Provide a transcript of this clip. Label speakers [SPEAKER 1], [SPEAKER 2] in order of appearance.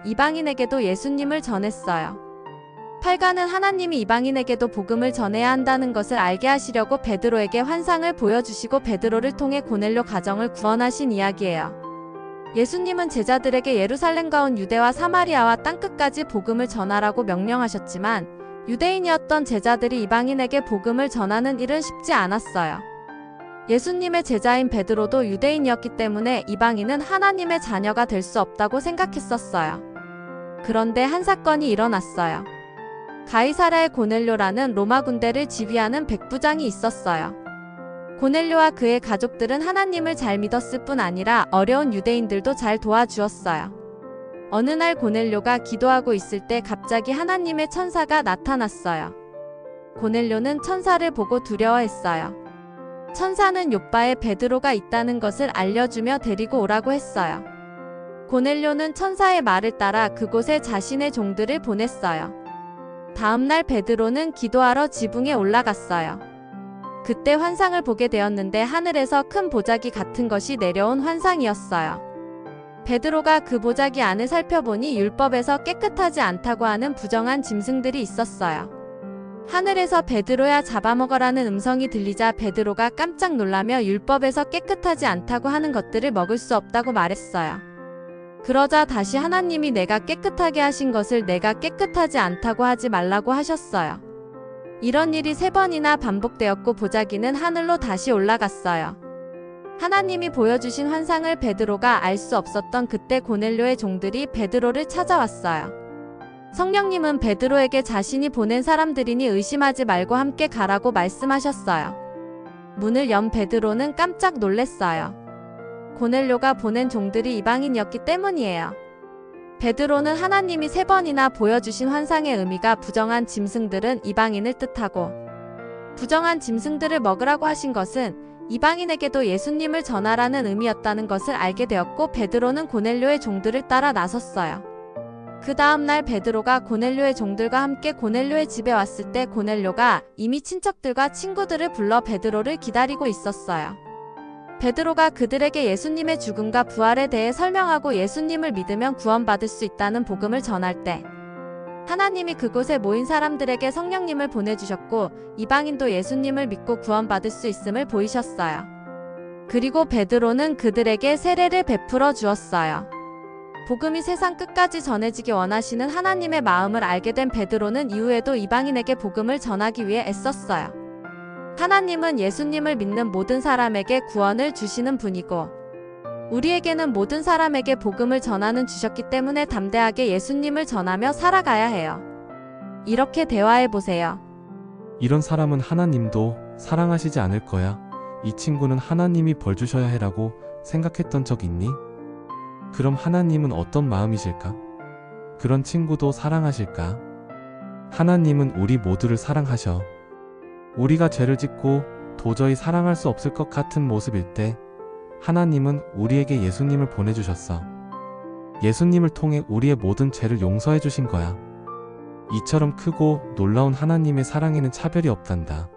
[SPEAKER 1] 이방인에게도 예수님을 전했어요. 8가는 하나님이 이방인에게도 복음을 전해야 한다는 것을 알게 하시려고 베드로에게 환상을 보여주시고 베드로를 통해 고넬료 가정을 구원하신 이야기예요. 예수님은 제자들에게 예루살렘과 온 유대와 사마리아와 땅끝까지 복음을 전하라고 명령하셨지만 유대인이었던 제자들이 이방인에게 복음을 전하는 일은 쉽지 않았어요. 예수님의 제자인 베드로도 유대인이었기 때문에 이방인은 하나님의 자녀가 될 수 없다고 생각했었어요. 그런데 한 사건이 일어났어요. 가이사랴의 고넬료라는 로마 군대를 지휘하는 백부장이 있었어요. 고넬료와 그의 가족들은 하나님을 잘 믿었을 뿐 아니라 어려운 유대인들도 잘 도와주었어요. 어느 날 고넬료가 기도하고 있을 때 갑자기 하나님의 천사가 나타났어요. 고넬료는 천사를 보고 두려워했어요. 천사는 욥바에 베드로가 있다는 것을 알려주며 데리고 오라고 했어요. 고넬료는 천사의 말을 따라 그곳에 자신의 종들을 보냈어요. 다음날 베드로는 기도하러 지붕에 올라갔어요. 그때 환상을 보게 되었는데 하늘에서 큰 보자기 같은 것이 내려온 환상이었어요. 베드로가 그 보자기 안을 살펴보니 율법에서 깨끗하지 않다고 하는 부정한 짐승들이 있었어요. 하늘에서 베드로야 잡아먹어라는 음성이 들리자 베드로가 깜짝 놀라며 율법에서 깨끗하지 않다고 하는 것들을 먹을 수 없다고 말했어요. 그러자 다시 하나님이 내가 깨끗하게 하신 것을 내가 깨끗하지 않다고 하지 말라고 하셨어요. 이런 일이 3번이나 반복되었고 보자기는 하늘로 다시 올라갔어요. 하나님이 보여주신 환상을 베드로가 알 수 없었던 그때 고넬료의 종들이 베드로를 찾아왔어요. 성령님은 베드로에게 자신이 보낸 사람들이니 의심하지 말고 함께 가라고 말씀하셨어요. 문을 연 베드로는 깜짝 놀랐어요. 고넬료가 보낸 종들이 이방인이었기 때문이에요. 베드로는 하나님이 3번이나 보여주신 환상의 의미가 부정한 짐승들은 이방인을 뜻하고 부정한 짐승들을 먹으라고 하신 것은 이방인에게도 예수님을 전하라는 의미였다는 것을 알게 되었고 베드로는 고넬료의 종들을 따라 나섰어요. 그 다음날 베드로가 고넬료의 종들과 함께 고넬료의 집에 왔을 때 고넬료가 이미 친척들과 친구들을 불러 베드로를 기다리고 있었어요. 베드로가 그들에게 예수님의 죽음과 부활에 대해 설명하고 예수님을 믿으면 구원받을 수 있다는 복음을 전할 때 하나님이 그곳에 모인 사람들에게 성령님을 보내주셨고 이방인도 예수님을 믿고 구원받을 수 있음을 보이셨어요. 그리고 베드로는 그들에게 세례를 베풀어 주었어요. 복음이 세상 끝까지 전해지기 원하시는 하나님의 마음을 알게 된 베드로는 이후에도 이방인에게 복음을 전하기 위해 애썼어요. 하나님은 예수님을 믿는 모든 사람에게 구원을 주시는 분이고 우리에게는 모든 사람에게 복음을 전하는 주셨기 때문에 담대하게 예수님을 전하며 살아가야 해요. 이렇게 대화해보세요.
[SPEAKER 2] 이런 사람은 하나님도 사랑하시지 않을 거야. 이 친구는 하나님이 벌 주셔야 해라고 생각했던 적 있니? 그럼 하나님은 어떤 마음이실까? 그런 친구도 사랑하실까? 하나님은 우리 모두를 사랑하셔. 우리가 죄를 짓고 도저히 사랑할 수 없을 것 같은 모습일 때 하나님은 우리에게 예수님을 보내주셨어. 예수님을 통해 우리의 모든 죄를 용서해 주신 거야. 이처럼 크고 놀라운 하나님의 사랑에는 차별이 없단다.